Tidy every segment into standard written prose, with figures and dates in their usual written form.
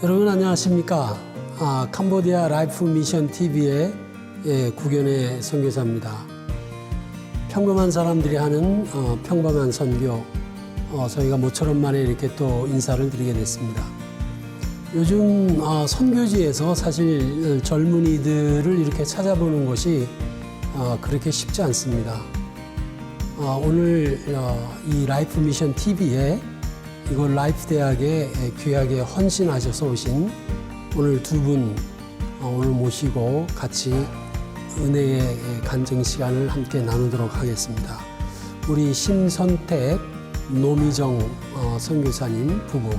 여러분 안녕하십니까? 캄보디아 라이프 미션 TV의 구견의 선교사입니다. 평범한 사람들이 하는 평범한 선교, 저희가 모처럼 만에 이렇게 또 인사를 드리게 됐습니다. 요즘 선교지에서 사실 젊은이들을 이렇게 찾아보는 것이 그렇게 쉽지 않습니다. 오늘 이 라이프 미션 TV에 이곳 라이프 대학에 귀하게 헌신하셔서 오신 오늘 두 분 오늘 모시고 같이 은혜의 간증 시간을 함께 나누도록 하겠습니다. 우리 심선택, 노미정 선교사님 부부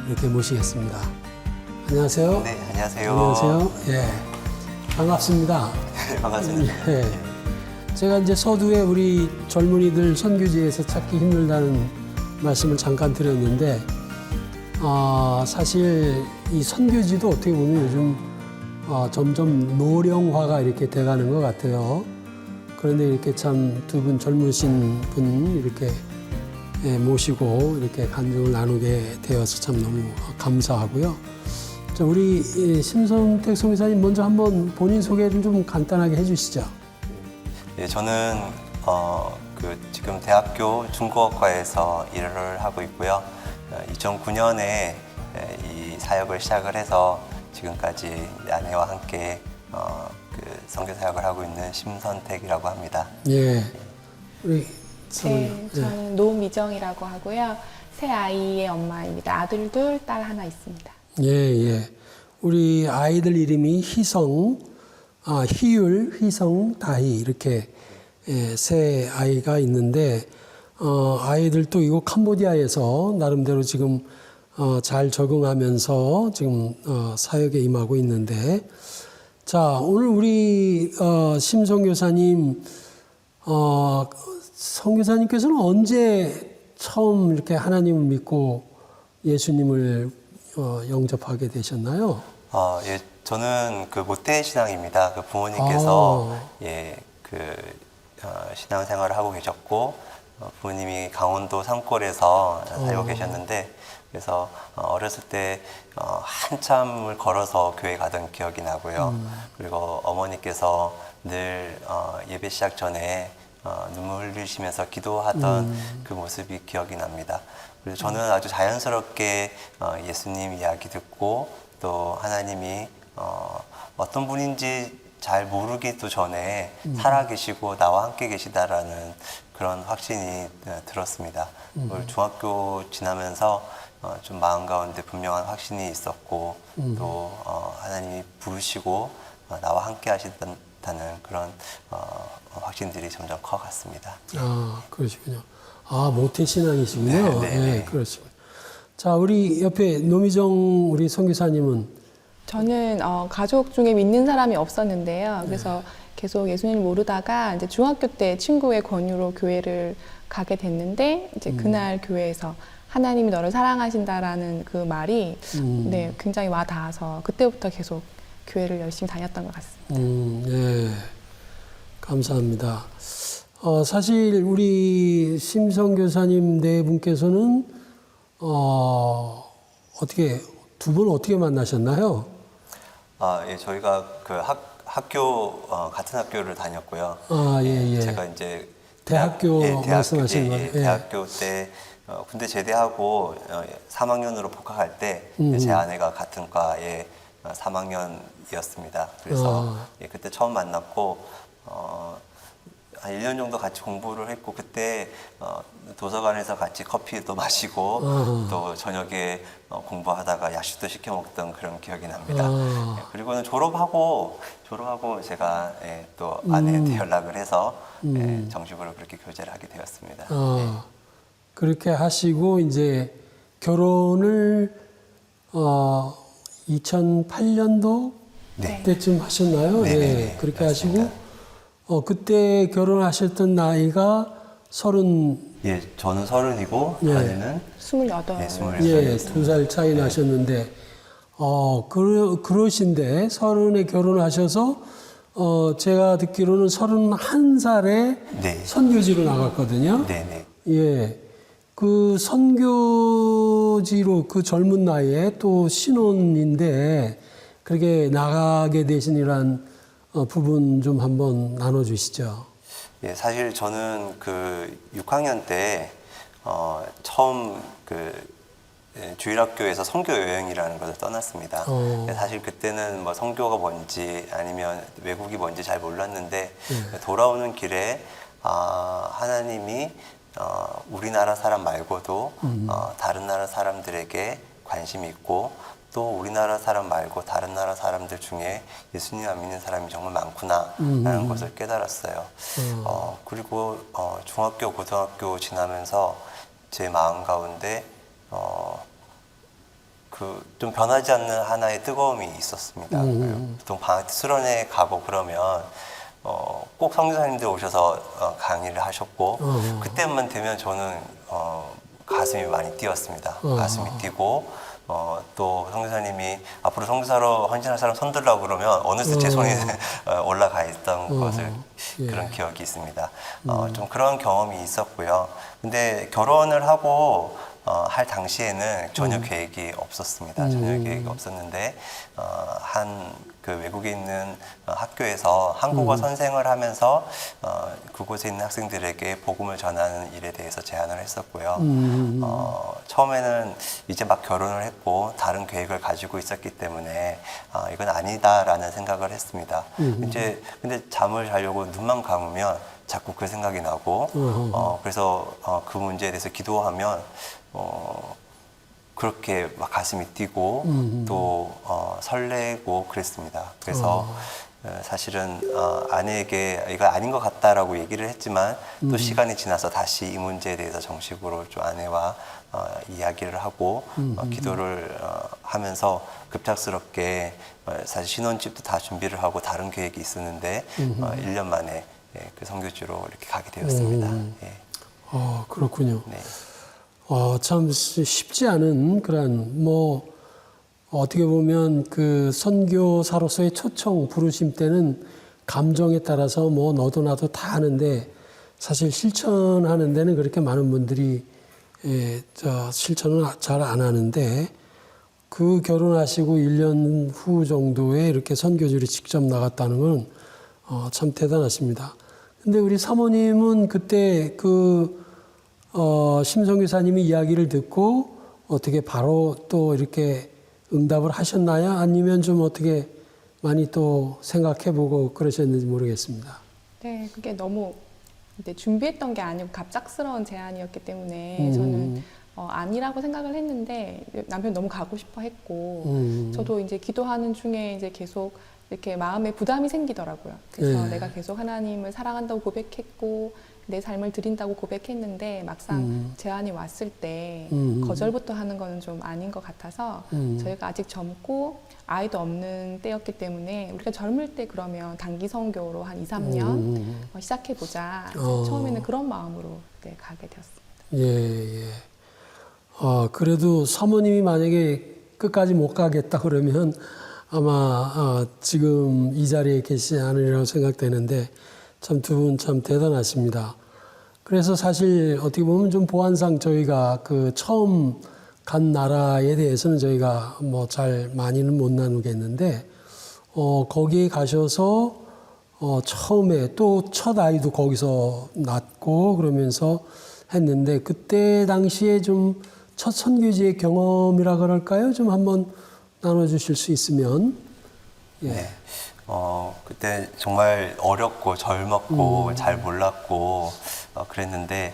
이렇게 모시겠습니다. 안녕하세요. 네, 안녕하세요. 안녕하세요. 예, 반갑습니다. 반갑습니다. 예. 제가 이제 서두에 우리 젊은이들 선교지에서 찾기 힘들다는 말씀을 잠깐 드렸는데, 사실 이 선교지도 어떻게 보면 요즘 점점 노령화가 이렇게 돼가는 것 같아요. 그런데 이렇게 참 두 분 젊으신 분 이렇게 모시고 이렇게 간증을 나누게 되어서 참 너무 감사하고요. 자, 우리 심선택 선교사님 먼저 한번 본인 소개를 좀 간단하게 해주시죠. 네, 저는 지금 대학교 중국어과에서 일을 하고 있고요. 2009년에 이 사역을 시작을 해서 지금까지 아내와 함께 선교 사역을 하고 있는 심선택이라고 합니다. 예, 우리 네, 저는 노미정이라고 하고요. 새 아이의 엄마입니다. 아들 둘, 딸 하나 있습니다. 예. 우리 아이들 이름이 희성, 희율, 희성, 다희 이렇게 세 아이가 있는데 아이들도 이거 캄보디아에서 나름대로 지금 잘 적응하면서 지금 사역에 임하고 있는데, 자, 오늘 우리 심 선교사님 선교사님께서는 언제 처음 이렇게 하나님을 믿고 예수님을 영접하게 되셨나요? 예, 저는 모태 신앙입니다. 부모님께서 신앙생활을 하고 계셨고, 부모님이 강원도 산골에서 살고 계셨는데, 그래서 어렸을 때 한참을 걸어서 교회 가던 기억이 나고요. 그리고 어머니께서 늘 예배 시작 전에 눈물 흘리시면서 기도하던 그 모습이 기억이 납니다. 그래서 저는 아주 자연스럽게 예수님 이야기 듣고 또 하나님이 어떤 분인지 잘 모르기도 전에 살아계시고 나와 함께 계시다라는 그런 확신이 들었습니다. 중학교 지나면서 좀 마음 가운데 분명한 확신이 있었고 또 하나님이 부르시고 나와 함께 하신다는 그런 확신들이 점점 커갔습니다. 그러시군요. 모태신앙이시군요. 네. 그렇습니다. 자, 우리 옆에 노미정 우리 선교사님은? 저는 가족 중에 믿는 사람이 없었는데요. 그래서 계속 예수님을 모르다가 이제 중학교 때 친구의 권유로 교회를 가게 됐는데, 이제 그날 교회에서 하나님이 너를 사랑하신다라는 그 말이 굉장히 와 닿아서 그때부터 계속 교회를 열심히 다녔던 것 같습니다. 네. 감사합니다. 사실 우리 심선교사님 네 분께서는 어떻게 두 분 어떻게 만나셨나요? 예, 저희가 학교 같은 학교를 다녔고요. 예. 제가 이제 대학교 말씀하시는 거예요? 대학교 때 군대 제대하고 3학년으로 복학할 때 제 아내가 같은 과에 3학년이었습니다. 그래서 그때 처음 만났고 한 1년 정도 같이 공부를 했고, 그때 도서관에서 같이 커피도 마시고 또 저녁에 공부하다가 야식도 시켜 먹던 그런 기억이 납니다. 그리고는 졸업하고 제가 또 아내한테 연락을 해서 정식으로 그렇게 교제를 하게 되었습니다. 그렇게 하시고 이제 결혼을 2008년도 때쯤 하셨나요? 네, 그렇게 맞습니다. 하시고 그때 결혼하셨던 나이가 30. 예, 저는 30이고 아내는 28. 네, 28. 예, 2살 차이 나셨는데, 그러신데, 30에 결혼하셔서, 제가 듣기로는 31살에 네. 선교지로 나갔거든요. 네네. 예. 그 선교지로 그 젊은 나이에 또 신혼인데 그렇게 나가게 되신 이런 부분 좀 한번 나눠주시죠. 예, 사실 저는 그 6학년 때 처음 주일학교에서 선교 여행이라는 것을 떠났습니다. 사실 그때는 뭐 선교가 뭔지 아니면 외국이 뭔지 잘 몰랐는데 돌아오는 길에 하나님이 우리나라 사람 말고도 다른 나라 사람들에게 관심이 있고 또 우리나라 사람 말고 다른 나라 사람들 중에 예수님 안 믿는 사람이 정말 많구나라는 것을 깨달았어요. 그리고 중학교, 고등학교 지나면서 제 마음 가운데 좀 변하지 않는 하나의 뜨거움이 있었습니다. 보통 방학 때 수련회 가고 그러면 꼭 선교사님들 오셔서 강의를 하셨고 그때만 되면 저는 가슴이 많이 뛰었습니다. 가슴이 뛰고 또 선교사님이 앞으로 선교사로 헌신할 사람 손들라고 그러면 어느새 제 손이 올라가 있던 것을 그런 기억이 있습니다. 좀 그런 경험이 있었고요. 근데 결혼을 하고 할 당시에는 전혀 계획이 없었습니다. 전혀 계획이 없었는데 그 외국에 있는 학교에서 한국어 선생을 하면서 그곳에 있는 학생들에게 복음을 전하는 일에 대해서 제안을 했었고요. 처음에는 이제 막 결혼을 했고 다른 계획을 가지고 있었기 때문에 이건 아니다라는 생각을 했습니다. 근데 잠을 자려고 눈만 감으면 자꾸 그 생각이 나고 그래서 그 문제에 대해서 기도하면 그렇게 막 가슴이 뛰고 또 설레고 그랬습니다. 그래서 사실은 아내에게 이거 아닌 것 같다라고 얘기를 했지만 또 시간이 지나서 다시 이 문제에 대해서 정식으로 좀 아내와 이야기를 하고 기도를 하면서 급작스럽게 사실 신혼집도 다 준비를 하고 다른 계획이 있었는데 1년 만에 그 선교지로 이렇게 가게 되었습니다. 예. 그렇군요. 네. 참 쉽지 않은 그런 어떻게 보면 그 선교사로서의 초청 부르심 때는 감정에 따라서 너도 나도 다 하는데 사실 실천하는 데는 그렇게 많은 분들이 실천을 잘 안 하는데 그 결혼하시고 1년 후 정도에 이렇게 선교지로 직접 나갔다는 건 참 대단하십니다. 근데 우리 사모님은 그때 심성교사님이 이야기를 듣고 어떻게 바로 또 이렇게 응답을 하셨나요? 아니면 좀 어떻게 많이 또 생각해보고 그러셨는지 모르겠습니다. 네, 그게 너무 이제 준비했던 게 아니고 갑작스러운 제안이었기 때문에 저는 아니라고 생각을 했는데 남편이 너무 가고 싶어 했고 저도 이제 기도하는 중에 이제 계속 이렇게 마음에 부담이 생기더라고요. 그래서 내가 계속 하나님을 사랑한다고 고백했고 내 삶을 드린다고 고백했는데 막상 제안이 왔을 때 거절부터 하는 거는 좀 아닌 것 같아서 저희가 아직 젊고 아이도 없는 때였기 때문에 우리가 젊을 때 그러면 단기 선교로 한 2, 3년 시작해보자. 처음에는 그런 마음으로 가게 되었습니다. 예. 그래도 사모님이 만약에 끝까지 못 가겠다 그러면 아마 지금 이 자리에 계시지 않으리라고 생각되는데 참 두 분 참 대단하십니다. 그래서 사실 어떻게 보면 좀 보안상 저희가 그 처음 간 나라에 대해서는 저희가 잘 많이는 못 나누겠는데 거기에 가셔서 처음에 또 첫 아이도 거기서 낳고 그러면서 했는데 그때 당시에 좀 첫 선교지의 경험이라 그럴까요? 좀 한번 나눠주실 수 있으면. 예. 네. 그때 정말 어렸고 젊었고 잘 몰랐고 그랬는데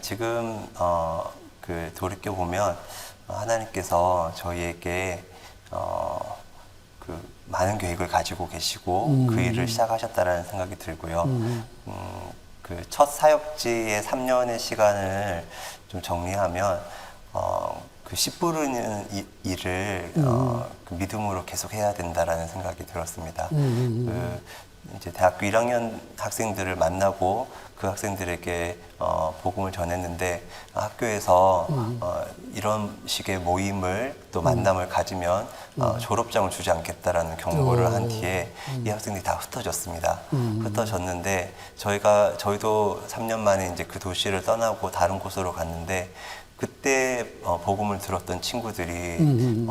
지금 돌이켜 보면 하나님께서 저희에게 그 많은 계획을 가지고 계시고 그 일을 시작하셨다라는 생각이 들고요. 그 첫 사역지의 3년의 시간을 좀 정리하면 그 씨 뿌리는 일을 그 믿음으로 계속 해야 된다라는 생각이 들었습니다. 이제 대학교 1학년 학생들을 만나고 그 학생들에게 복음을 전했는데 학교에서 이런 식의 모임을 또 만남을 가지면 졸업장을 주지 않겠다라는 경고를 한 뒤에 이 학생들이 다 흩어졌습니다. 흩어졌는데 저희도 3년 만에 이제 그 도시를 떠나고 다른 곳으로 갔는데 그때 복음을 들었던 친구들이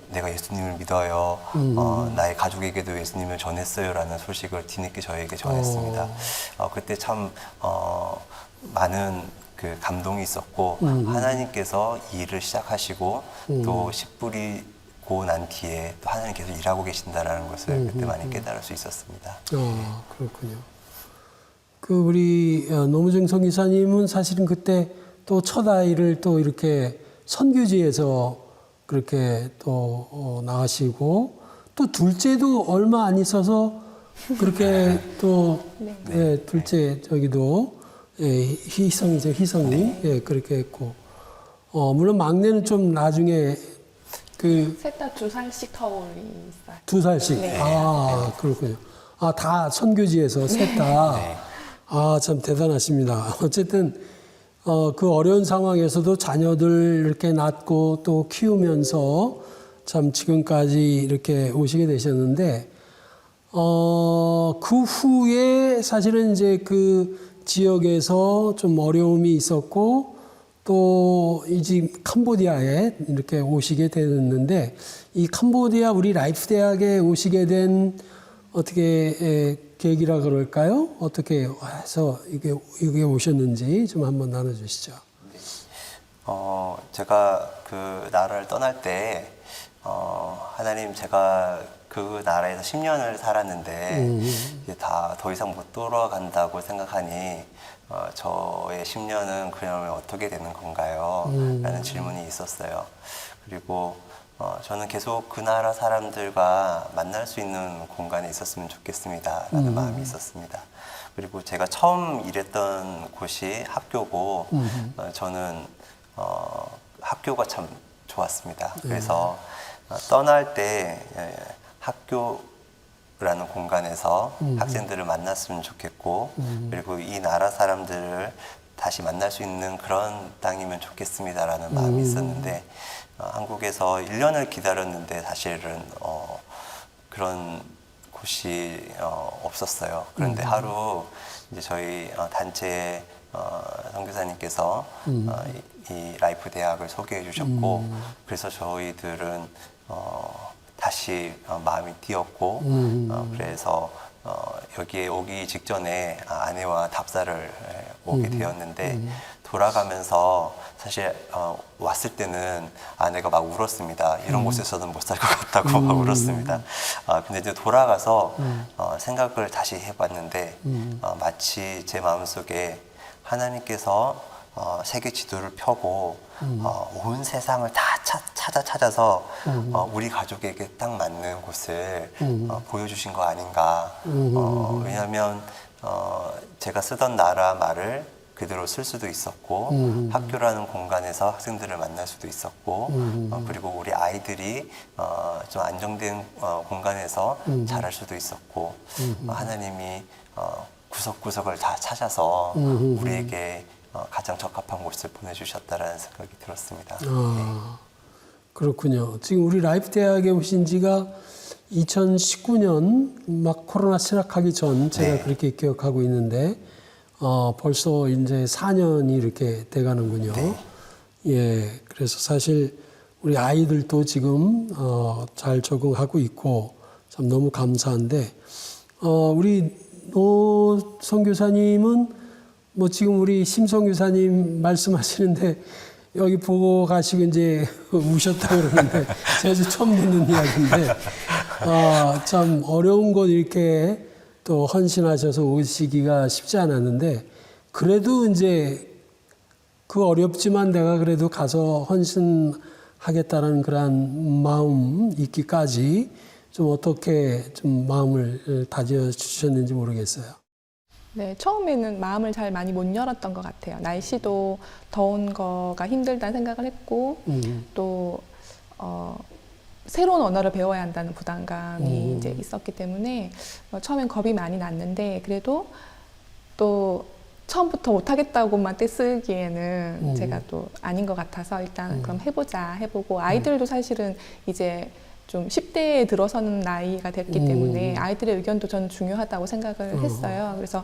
내가 예수님을 믿어요. 나의 가족에게도 예수님을 전했어요라는 소식을 뒤늦게 저에게 전했습니다. 그때 참 많은 그 감동이 있었고 하나님께서 이 일을 시작하시고 또 씨 뿌리고 난 뒤에 또 하나님께서 일하고 계신다라는 것을 그때 많이 깨달을 수 있었습니다. 그렇군요. 그 우리 노무정 선교사님은 사실은 그때 또 첫 아이를 또 이렇게 선교지에서 그렇게 또 나가시고 또 둘째도 얼마 안 있어서 그렇게 또 둘째 저기도 희성이죠, 희성이 그렇게 했고 물론 막내는 좀 나중에 그 셋 다 2살씩 터울이 있어요. 2살씩 그렇군요. 다 선교지에서 셋 다. 참 대단하십니다. 어쨌든 그 어려운 상황에서도 자녀들 이렇게 낳고 또 키우면서 참 지금까지 이렇게 오시게 되셨는데, 그 후에 사실은 이제 그 지역에서 좀 어려움이 있었고, 또 이제 캄보디아에 이렇게 오시게 됐는데, 이 캄보디아 우리 라이프 대학에 오시게 된 어떻게 계기라 그럴까요? 어떻게 해서 이게 오셨는지 좀 한번 나눠주시죠. 제가 그 나라를 떠날 때 하나님 제가 그 나라에서 10년을 살았는데 이제 다 더 이상 못 돌아간다고 생각하니 저의 10년은 그러면 어떻게 되는 건가요? 라는 질문이 있었어요. 그리고 저는 계속 그 나라 사람들과 만날 수 있는 공간에 있었으면 좋겠습니다. 라는 마음이 있었습니다. 그리고 제가 처음 일했던 곳이 학교고, 저는 학교가 참 좋았습니다. 그래서 떠날 때 학교라는 공간에서 학생들을 만났으면 좋겠고, 그리고 이 나라 사람들을 다시 만날 수 있는 그런 땅이면 좋겠습니다라는 마음이 있었는데, 한국에서 1년을 기다렸는데 사실은 그런 곳이 없었어요. 그런데 하루 이제 저희 단체 선교사님께서 이 라이프 대학을 소개해 주셨고, 그래서 저희들은 다시 마음이 뛰었고, 그래서 여기에 오기 직전에 아내와 답사를 오게 되었는데, 돌아가면서 사실 왔을 때는 아내가 막 울었습니다. 이런 곳에서는 못 살 것 같다고 막 울었습니다. 근데 이제 돌아가서 생각을 다시 해봤는데 마치 제 마음속에 하나님께서 세계 지도를 펴고 온 세상을 다 찾아서 우리 가족에게 딱 맞는 곳을 보여주신 거 아닌가. 왜냐하면 제가 쓰던 나라 말을 그대로 쓸 수도 있었고, 학교라는 공간에서 학생들을 만날 수도 있었고, 그리고 우리 아이들이 좀 안정된 공간에서 자랄 수도 있었고, 하나님이 구석구석을 다 찾아서 우리에게 가장 적합한 곳을 보내주셨다라는 생각이 들었습니다. 그렇군요. 지금 우리 라이프 대학에 오신 지가 2019년 막 코로나 시작하기 전 제가 그렇게 기억하고 있는데, 벌써 이제 4년이 이렇게 돼가는군요. 예, 그래서 사실 우리 아이들도 지금 잘 적응하고 있고 참 너무 감사한데, 우리 노 선교사님은 뭐 지금 우리 심 선교사님 말씀하시는데 여기 보고 가시고 이제 우셨다고 그러는데 제가 처음 듣는 이야기인데, 참 어려운 곳 이렇게 또 헌신하셔서 오시기가 쉽지 않았는데, 그래도 이제 그 어렵지만 내가 그래도 가서 헌신하겠다는 그런 마음 있기까지 좀 어떻게 좀 마음을 다져 주셨는지 모르겠어요. 네, 처음에는 마음을 잘 많이 못 열었던 것 같아요. 날씨도 더운 거가 힘들다는 생각을 했고, 또 새로운 언어를 배워야 한다는 부담감이 이제 있었기 때문에 처음엔 겁이 많이 났는데 그래도 또 처음부터 못하겠다고만 떼쓰기에는 제가 또 아닌 것 같아서 일단 그럼 해보자 해보고 아이들도 사실은 이제 좀 10대에 들어서는 나이가 됐기 때문에 아이들의 의견도 저는 중요하다고 생각을 했어요. 그래서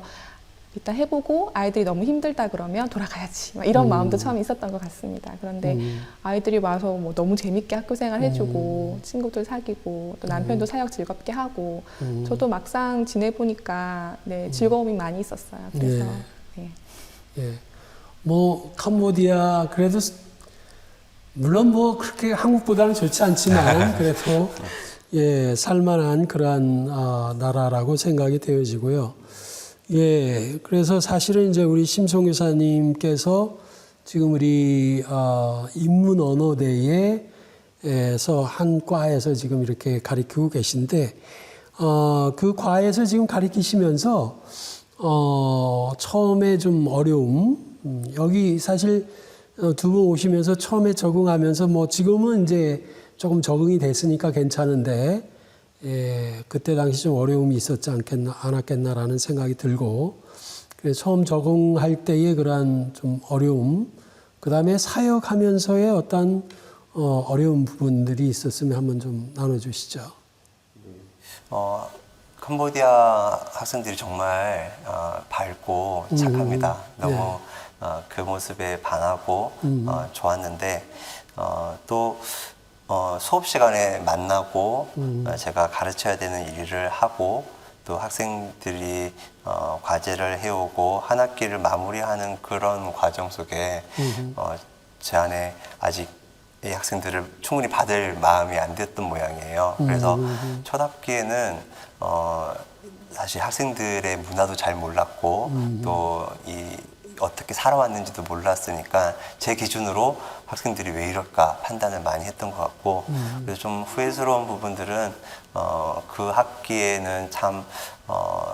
일단 해보고 아이들이 너무 힘들다 그러면 돌아가야지 막 이런 마음도 처음에 있었던 것 같습니다. 그런데 아이들이 와서 뭐 너무 재밌게 학교 생활 해주고 친구들 사귀고 또 남편도 사역 즐겁게 하고 저도 막상 지내보니까 네, 즐거움이 많이 있었어요. 그래서 네. 예. 뭐 캄보디아 그래도 물론 뭐 그렇게 한국보다는 좋지 않지만 그래도 예, 살만한 그러한 나라라고 생각이 되어지고요. 예, 그래서 사실은 이제 우리 심송교사님께서 지금 우리 인문 언어대에서 한 과에서 지금 이렇게 가르치고 계신데 그 과에서 지금 가르치시면서 처음에 좀 어려움 여기 사실 두 분 오시면서 처음에 적응하면서 뭐 지금은 이제 조금 적응이 됐으니까 괜찮은데 예, 그때 당시 좀 어려움이 있었지 않았겠나라는 생각이 들고, 그래서 처음 적응할 때의 그러한 좀 어려움, 그 다음에 사역하면서의 어떤 어려운 부분들이 있었으면 한번 좀 나눠주시죠. 캄보디아 학생들이 정말 밝고 착합니다. 너무 그 모습에 반하고 좋았는데 또 수업 시간에 만나고 제가 가르쳐야 되는 일을 하고 또 학생들이 과제를 해오고 한 학기를 마무리하는 그런 과정 속에 제 안에 아직 이 학생들을 충분히 받을 마음이 안 됐던 모양이에요. 그래서 첫 학기에는 사실 학생들의 문화도 잘 몰랐고 또 어떻게 살아왔는지도 몰랐으니까 제 기준으로 학생들이 왜 이럴까 판단을 많이 했던 것 같고 그래서 좀 후회스러운 부분들은 그 학기에는 참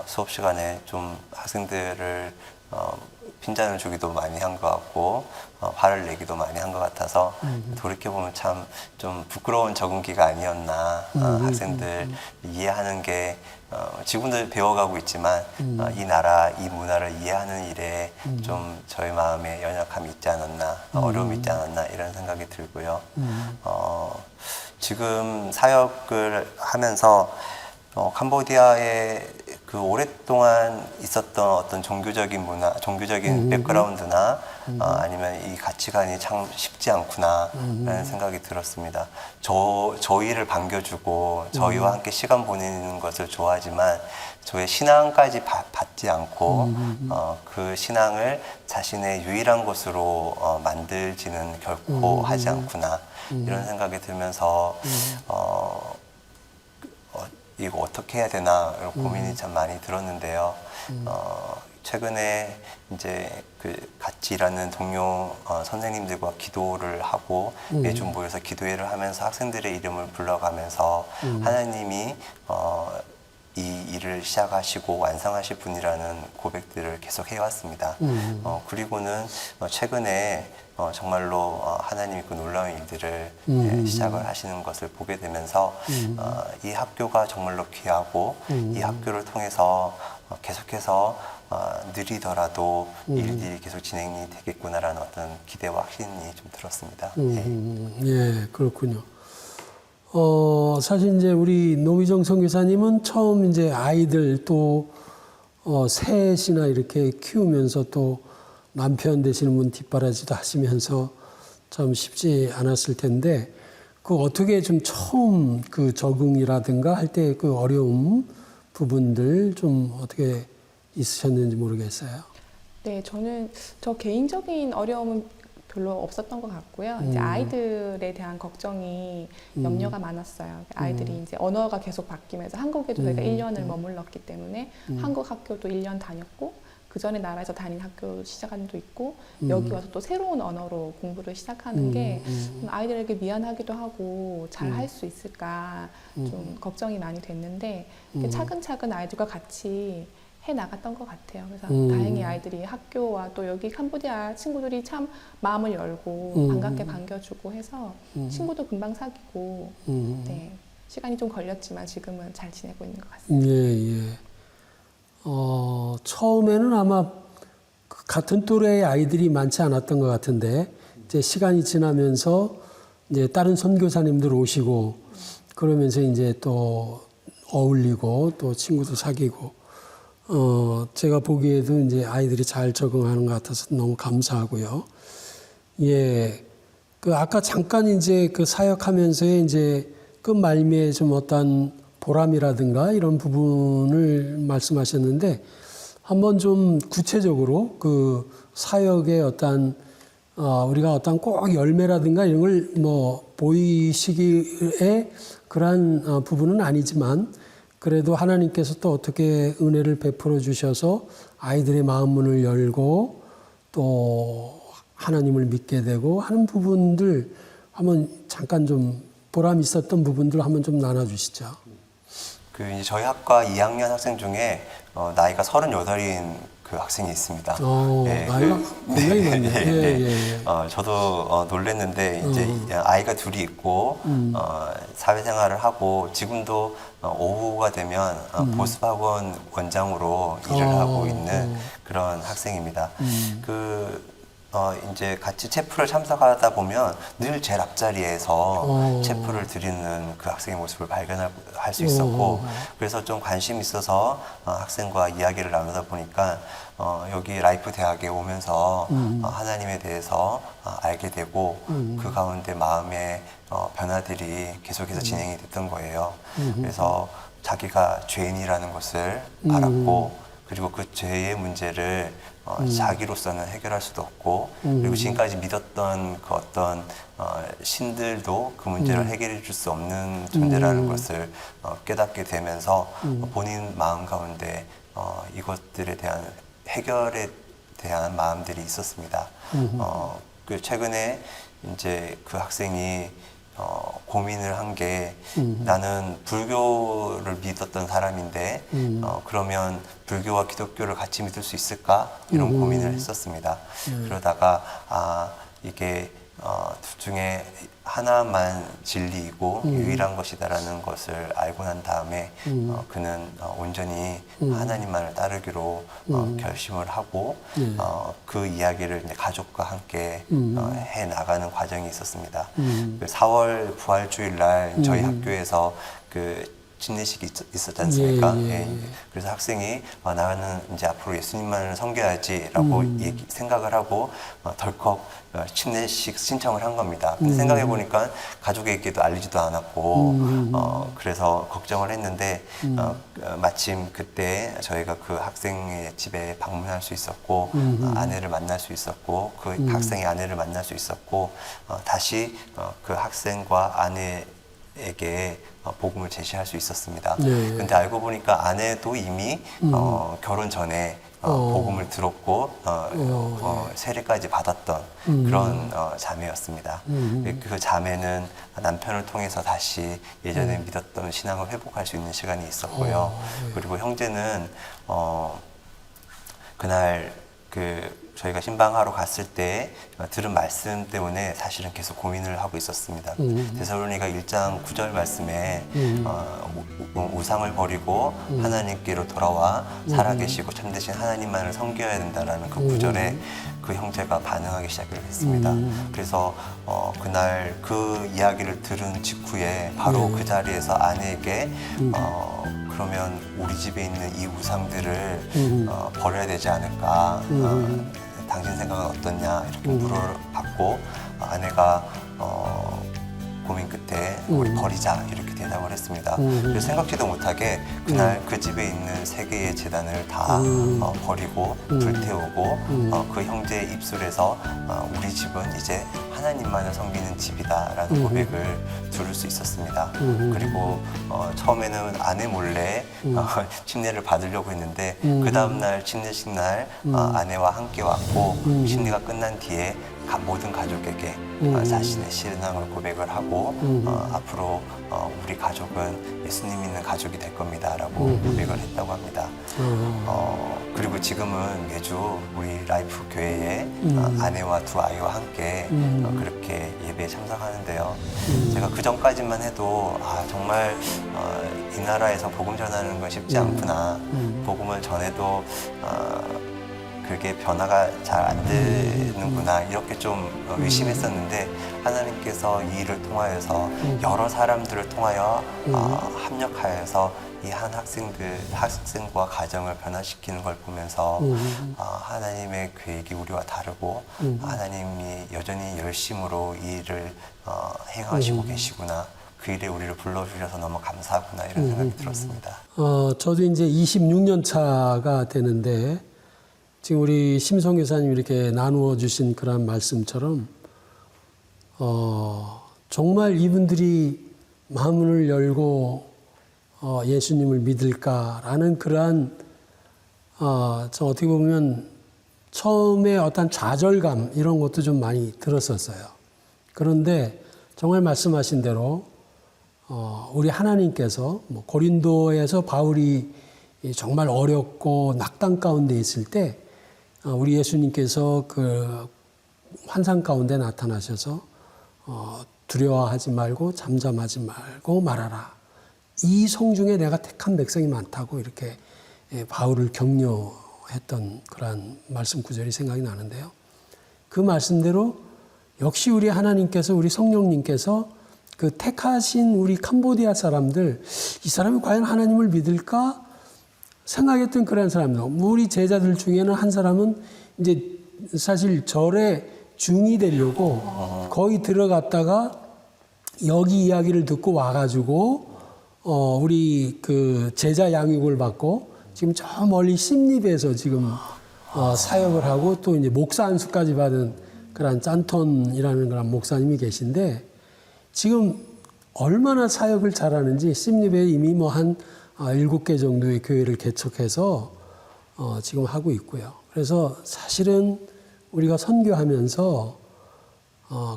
수업 시간에 좀 학생들을 핀잔을 주기도 많이 한 것 같고 화를 내기도 많이 한 것 같아서 돌이켜보면 참 좀 부끄러운 적응기가 아니었나. 학생들 이해하는 게 지금도 배워가고 있지만 이 나라, 이 문화를 이해하는 일에 좀 저희 마음에 연약함이 있지 않았나, 어려움이 있지 않았나 이런 생각이 들고요. 지금 사역을 하면서 캄보디아에 그 오랫동안 있었던 어떤 종교적인 문화, 종교적인 백그라운드나 아니면 이 가치관이 참 쉽지 않구나 라는 생각이 들었습니다. 저희를 반겨주고 저희와 함께 시간 보내는 것을 좋아하지만 저의 신앙까지 받지 않고 그 신앙을 자신의 유일한 것으로 만들지는 결코 하지 않구나 이런 생각이 들면서 이거 어떻게 해야 되나 이런 고민이 참 많이 들었는데요. 최근에 이제 그 같이 일하는 동료 선생님들과 기도를 하고 매주 모여서 기도회를 하면서 학생들의 이름을 불러가면서 하나님이 이 일을 시작하시고 완성하실 분이라는 고백들을 계속 해왔습니다. 그리고는 최근에 정말로 하나님이 그 놀라운 일들을 시작을 하시는 것을 보게 되면서 이 학교가 정말로 귀하고 이 학교를 통해서 계속해서 느리더라도 일들이 계속 진행이 되겠구나라는 어떤 기대와 확신이 좀 들었습니다. 예, 그렇군요. 사실 이제 우리 노미정 선교사님은 처음 이제 아이들 또 셋이나 이렇게 키우면서 또 남편 되시는 분 뒷바라지도 하시면서 참 쉽지 않았을 텐데 그 어떻게 좀 처음 그 적응이라든가 할 때 그 어려움 부분들 좀 어떻게 있으셨는지 모르겠어요. 네, 저 개인적인 어려움은 별로 없었던 것 같고요. 이제 아이들에 대한 걱정이 염려가 많았어요. 아이들이 이제 언어가 계속 바뀌면서 한국에도 저희가 1년을 머물렀기 때문에 한국 학교도 1년 다녔고 그 전에 나라에서 다닌 학교 시작한 도 있고 여기 와서 또 새로운 언어로 공부를 시작하는 게 아이들에게 미안하기도 하고 잘 할 수 있을까 좀 걱정이 많이 됐는데 차근차근 아이들과 같이 해 나갔던 것 같아요. 그래서 다행히 아이들이 학교와 또 여기 캄보디아 친구들이 참 마음을 열고 반갑게 반겨주고 해서 친구도 금방 사귀고 네, 시간이 좀 걸렸지만 지금은 잘 지내고 있는 것 같습니다. 예, 예. 처음에는 아마 같은 또래의 아이들이 많지 않았던 것 같은데 이제 시간이 지나면서 이제 다른 선교사님들 오시고 그러면서 이제 또 어울리고 또 친구도 사귀고 제가 보기에도 이제 아이들이 잘 적응하는 것 같아서 너무 감사하고요. 예. 그 아까 잠깐 이제 그 사역하면서의 이제 끝말미에 좀 어떤 보람이라든가 이런 부분을 말씀하셨는데 한번 좀 구체적으로 그 사역의 어떤 우리가 어떤 꼭 열매라든가 이런 걸 뭐 보이시기에 그러한 부분은 아니지만 그래도 하나님께서 또 어떻게 은혜를 베풀어 주셔서 아이들의 마음 문을 열고 또 하나님을 믿게 되고 하는 부분들 한번 잠깐 좀 보람 있었던 부분들 한번 좀 나눠주시죠. 그 이제 저희 학과 2학년 학생 중에 나이가 38인 그 학생이 있습니다. 나이가 굉장히 많네요. 예. 저도 놀랬는데 이제 아이가 둘이 있고 사회생활을 하고 지금도 오후가 되면 보습학원 원장으로 일을 하고 있는 그런 학생입니다. 이제 같이 체프를 참석하다 보면 늘 제일 앞자리에서 체프를 드리는 그 학생의 모습을 발견할 수 있었고 그래서 좀 관심이 있어서 학생과 이야기를 나누다 보니까 여기 라이프 대학에 오면서 하나님에 대해서 알게 되고 그 가운데 마음의 변화들이 계속해서 진행이 됐던 거예요. 그래서 자기가 죄인이라는 것을 알았고 그리고 그 죄의 문제를 자기로서는 해결할 수도 없고 그리고 지금까지 믿었던 그 어떤 신들도 그 문제를 해결해 줄 수 없는 존재라는 것을 깨닫게 되면서 본인 마음 가운데 이것들에 대한 해결에 대한 마음들이 있었습니다. 그 최근에 이제 그 학생이 고민을 한 게 나는 불교를 믿었던 사람인데 그러면 불교와 기독교를 같이 믿을 수 있을까? 이런 고민을 했었습니다. 그러다가 이게 둘 중에 하나만 진리이고 유일한 것이다라는 것을 알고 난 다음에 그는 온전히 하나님만을 따르기로 결심을 하고 그 이야기를 이제 가족과 함께 해 나가는 과정이 있었습니다. 그 4월 부활주일 날 저희 학교에서 그 진례식이 있었지 않습니까? 그래서 학생이 나는 이제 앞으로 예수님만을 섬겨야지라고 생각을 하고 덜컥 침례식 신청을 한 겁니다. 근데 생각해 보니까 가족에게도 알리지도 않았고 그래서 걱정을 했는데 마침 그때 저희가 그 학생의 집에 방문할 수 있었고 아내를 만날 수 있었고 그 학생의 아내를 만날 수 있었고 다시 그 학생과 아내에게 복음을 제시할 수 있었습니다. 근데 알고 보니까 아내도 이미 결혼 전에 복음을 들었고 세례까지 받았던 그런 자매였습니다. 그 자매는 남편을 통해서 다시 예전에 믿었던 신앙을 회복할 수 있는 시간이 있었고요. 그리고 형제는 그날 저희가 신방하러 갔을 때 들은 말씀 때문에 사실은 계속 고민을 하고 있었습니다. 데살로니가 1장 9절 말씀에 우상을 버리고 하나님께로 돌아와 살아계시고 참되신 하나님만을 섬겨야 된다라는 그 구절에 그 형제가 반응하기 시작을 했습니다. 그래서 그날 그 이야기를 들은 직후에 바로 그 자리에서 아내에게 그러면 우리 집에 있는 이 우상들을 버려야 되지 않을까? 당신 생각은 어떻냐? 이렇게 물어봤고 아내가 고민 끝에 우리 버리자 이렇게 대답을 했습니다. 그래서 생각지도 못하게 그날 그 집에 있는 세 개의 제단을 다 버리고 불태우고 그 형제의 입술에서 우리 집은 이제 하나님만을 섬기는 집이다라는 고백을 들을 수 있었습니다. 그리고 처음에는 아내 몰래 침례를 받으려고 했는데 그 다음날 침례식 날 아내와 함께 왔고 침례가 끝난 뒤에 모든 가족에게 자신의 신앙을 고백을 하고 앞으로 우리 가족은 예수님 믿는 가족이 될 겁니다라고 고백을 했다고 합니다. 그리고 지금은 매주 우리 라이프 교회에 아내와 두 아이와 함께 그렇게 예배에 참석하는데요. 제가 그 전까지만 해도 정말 이 나라에서 복음 전하는 건 쉽지 않구나. 복음을 전해도 그게 변화가 잘 안 되는구나 이렇게 좀 의심했었는데 하나님께서 이 일을 통하여서 여러 사람들을 통하여 합력하여서 이 한 학생과 가정을 변화시키는 걸 보면서 하나님의 계획이 우리와 다르고 하나님이 여전히 열심으로 이 일을 행하시고 계시구나. 그 일에 우리를 불러주셔서 너무 감사하구나 이런 생각이 들었습니다. 저도 이제 26년 차가 되는데 지금 우리 심성 교사님 이렇게 나누어 주신 그런 말씀처럼 정말 이분들이 마음을 열고 예수님을 믿을까라는 그러한 저 어떻게 보면 처음에 어떤 좌절감 이런 것도 좀 많이 들었었어요. 그런데 정말 말씀하신 대로 우리 하나님께서 고린도에서 바울이 정말 어렵고 낙담 가운데 있을 때 우리 예수님께서 그 환상 가운데 나타나셔서 두려워하지 말고 잠잠하지 말고 말하라. 이 성중에 내가 택한 백성이 많다고 이렇게 바울을 격려했던 그러한 말씀 구절이 생각이 나는데요. 그 말씀대로 역시 우리 하나님께서 우리 성령님께서 그 택하신 우리 캄보디아 사람들 이 사람이 과연 하나님을 믿을까 생각했던 그런 사람들. 우리 제자들 중에는 한 사람은 이제 사실 절에 중이 되려고 거기 들어갔다가 여기 이야기를 듣고 와가지고 우리 그 제자 양육을 받고 지금 저 멀리 심리베에서 지금 사역을 하고 또 이제 목사 안수까지 받은 그런 짠톤이라는 그런 목사님이 계신데 지금 얼마나 사역을 잘하는지 심리베에 이미 뭐 한 7개 정도의 교회를 개척해서 지금 하고 있고요. 그래서 사실은 우리가 선교하면서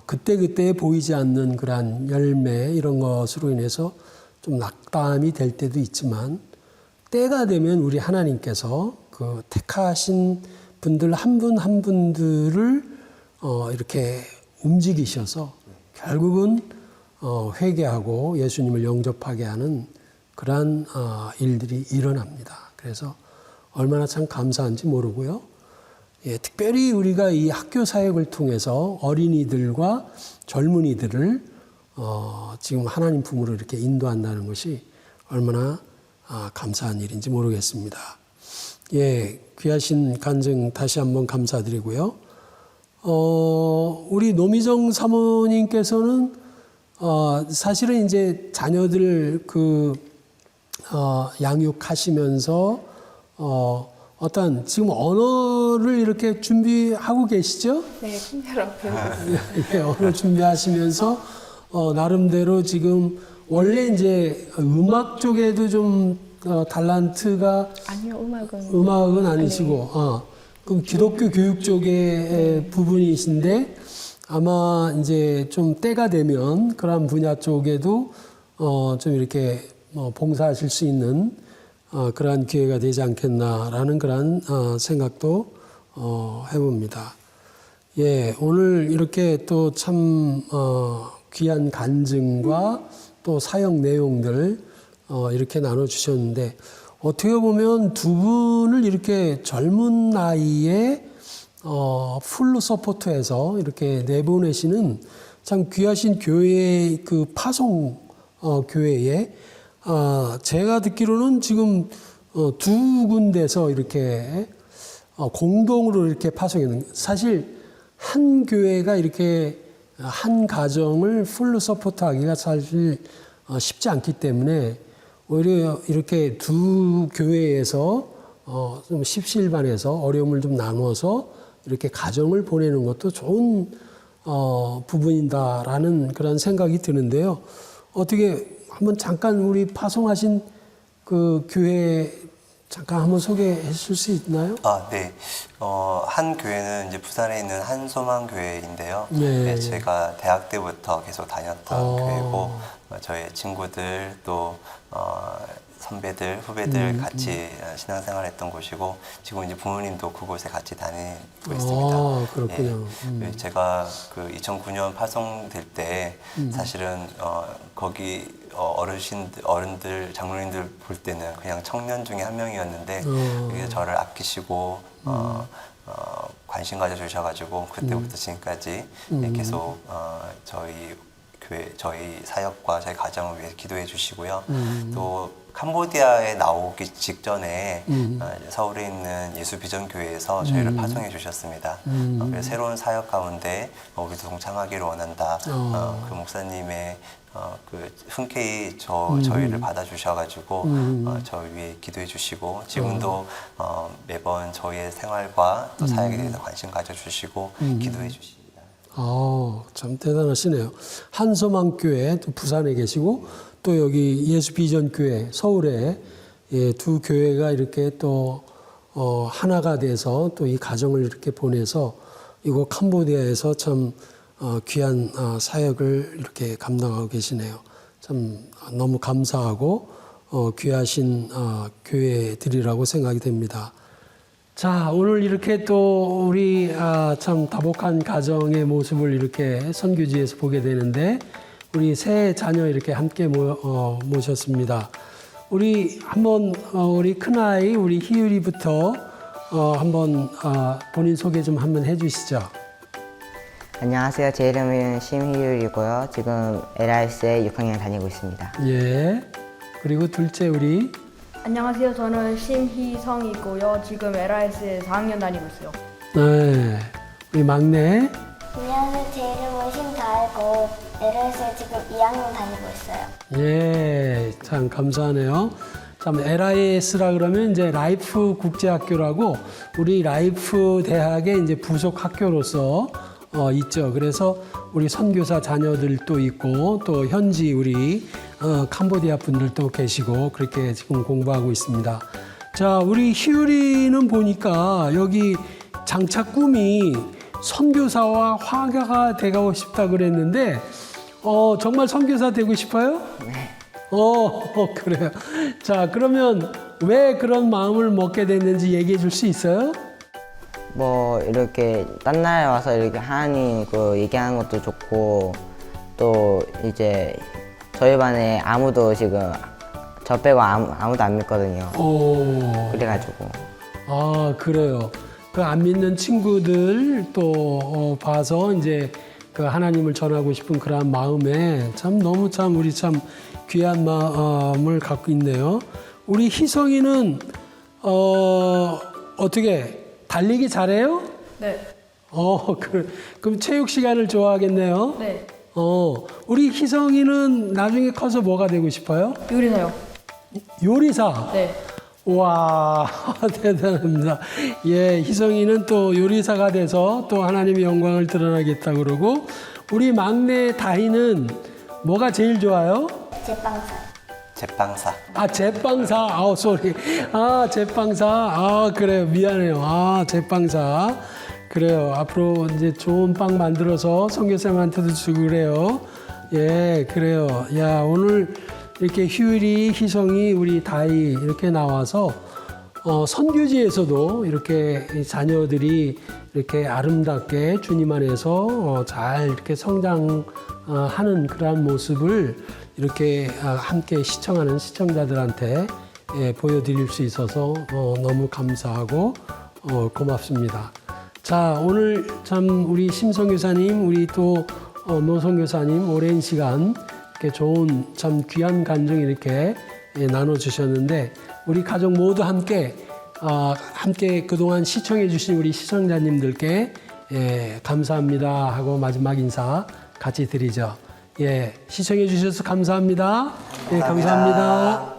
그때그때 보이지 않는 그러한 열매 이런 것으로 인해서 좀 낙담이 될 때도 있지만 때가 되면 우리 하나님께서 그 택하신 분들 한 분 한 분들을 이렇게 움직이셔서 결국은 회개하고 예수님을 영접하게 하는 그러한 일들이 일어납니다. 그래서 얼마나 참 감사한지 모르고요. 예, 특별히 우리가 이 학교 사역을 통해서 어린이들과 젊은이들을 지금 하나님 품으로 이렇게 인도한다는 것이 얼마나 감사한 일인지 모르겠습니다. 예, 귀하신 간증 다시 한번 감사드리고요. 우리 노미정 사모님께서는 사실은 이제 자녀들 양육하시면서 어떤 지금 언어를 이렇게 준비하고 계시죠? 네, 콩테러 배우고 있습니다. 예, 언어 준비하시면서 나름대로 지금 원래 이제 음악 쪽에도 좀 달란트가 아니요, 음악은 아니시고 그럼 기독교 교육 쪽의 부분이신데 아마 이제 좀 때가 되면 그런 분야 쪽에도 좀 이렇게 봉사하실 수 있는 그러한 기회가 되지 않겠나라는 그런 생각도 해봅니다. 예, 오늘 이렇게 또 참 귀한 간증과 또 사역 내용들 이렇게 나눠주셨는데 어떻게 보면 두 분을 이렇게 젊은 나이에 풀로 서포트해서 이렇게 내보내시는 참 귀하신 교회의 그 파송 교회에 제가 듣기로는 지금 두 군데서 이렇게 공동으로 이렇게 파송했는 사실 한 교회가 이렇게 한 가정을 풀로 서포트하기가 사실 쉽지 않기 때문에 오히려 이렇게 두 교회에서 좀 십시일반해서 어려움을 좀 나누어서 이렇게 가정을 보내는 것도 좋은 부분이다라는 그런 생각이 드는데요. 어떻게 한번 잠깐 우리 파송하신 그 교회 잠깐 한번 소개해 줄 수 있나요? 아, 네. 한 교회는 이제 부산에 있는 한소망 교회인데요. 네. 네, 제가 대학 때부터 계속 다녔던 어. 교회고, 저희 친구들 또 선배들, 후배들 같이 신앙생활 했던 곳이고, 지금 이제 부모님도 그곳에 같이 다니고 있습니다. 아, 그렇군요. 네, 제가 그 2009년 파송될 때 사실은 거기 어른들, 장로님들 볼 때는 그냥 청년 중에 한 명이었는데 그게 저를 아끼시고 관심 가져주셔가지고 그때부터 지금까지 계속 저희 교회, 저희 사역과 저희 가정을 위해 기도해 주시고요. 또 캄보디아에 나오기 직전에 서울에 있는 예수비전교회에서 저희를 파송해 주셨습니다. 그래서 새로운 사역 가운데 우리도 동참하기를 원한다. 그 목사님의 그 흔쾌히 저희를 받아주셔가지고 저희 위해 기도해 주시고 지금도 매번 저희의 생활과 또 사역에 대해서 관심 가져주시고 기도해 주십니다. 참 대단하시네요. 한소망교회 또 부산에 계시고 또 여기 예수비전교회 서울에 두 교회가 이렇게 또 하나가 돼서 또 이 가정을 이렇게 보내서 이곳 캄보디아에서 참 귀한 사역을 이렇게 감당하고 계시네요. 참 너무 감사하고 귀하신 교회들이라고 생각이 됩니다. 자, 오늘 이렇게 또 우리 참 다복한 가정의 모습을 이렇게 선교지에서 보게 되는데 우리 세 자녀 이렇게 함께 모셨습니다. 우리 한번 우리 큰아이 우리 희율이부터 한번 본인 소개 좀 한번 해주시죠. 안녕하세요. 제 이름은 심희율이고요. 지금 LRS에 6학년 다니고 있습니다. 예. 그리고 둘째 우리 안녕하세요. 저는 심희성이고요. 지금 LRS에 4학년 다니고 있어요. 네. 우리 막내 안녕하세요. 제 이름은 심다혜고 LRS에 지금 2학년 다니고 있어요. 예, 참 감사하네요. 참 LIS라 그러면 이제 라이프 국제학교라고 우리 라이프 대학의 이제 부속 학교로서 있죠. 그래서 우리 선교사 자녀들도 있고 또 현지 우리 캄보디아 분들도 계시고 그렇게 지금 공부하고 있습니다. 자, 우리 희율이는 보니까 여기 장차 꿈이 선교사와 화가가 되고 싶다 그랬는데 정말 선교사 되고 싶어요? 네. 그래요. 자, 그러면 왜 그런 마음을 먹게 됐는지 얘기해 줄 수 있어요? 뭐 이렇게 딴 나라에 와서 이렇게 하나님 그 얘기하는 것도 좋고 또 이제 저희 반에 아무도 지금 저 빼고 아무도 안 믿거든요. 그래가지고 그래요. 그 안 믿는 친구들 또 봐서 이제 그 하나님을 전하고 싶은 그런 마음에 참 너무 참 우리 참 귀한 마음을 갖고 있네요. 우리 희성이는 어떻게 달리기 잘해요? 네. 그럼 체육 시간을 좋아하겠네요. 네. 우리 희성이는 나중에 커서 뭐가 되고 싶어요? 요리사요. 요리사. 네. 와, 대단합니다. 예, 희성이는 또 요리사가 돼서 또 하나님의 영광을 드러나겠다 그러고 우리 막내 다희는 뭐가 제일 좋아요? 제빵사. 제빵사. 제빵사. 쏘리. 제빵사. 그래요. 미안해요. 제빵사. 그래요. 앞으로 이제 좋은 빵 만들어서 선교사님한테도 주고 그래요. 예, 그래요. 야, 오늘 이렇게 휴일이, 희성이, 우리 다희 이렇게 나와서 선교지에서도 이렇게 자녀들이 이렇게 아름답게 주님 안에서 잘 이렇게 성장하는 그러한 모습을 이렇게 함께 시청하는 시청자들한테 보여드릴 수 있어서 너무 감사하고 고맙습니다. 자, 오늘 참 우리 심성교사님, 우리 또 노성교사님 오랜 시간 이렇게 좋은 참 귀한 간증 이렇게 나눠주셨는데 우리 가족 모두 함께 그동안 시청해주신 우리 시청자님들께 감사합니다 하고 마지막 인사 같이 드리죠. 예, 시청해주셔서 감사합니다. 예, 감사합니다.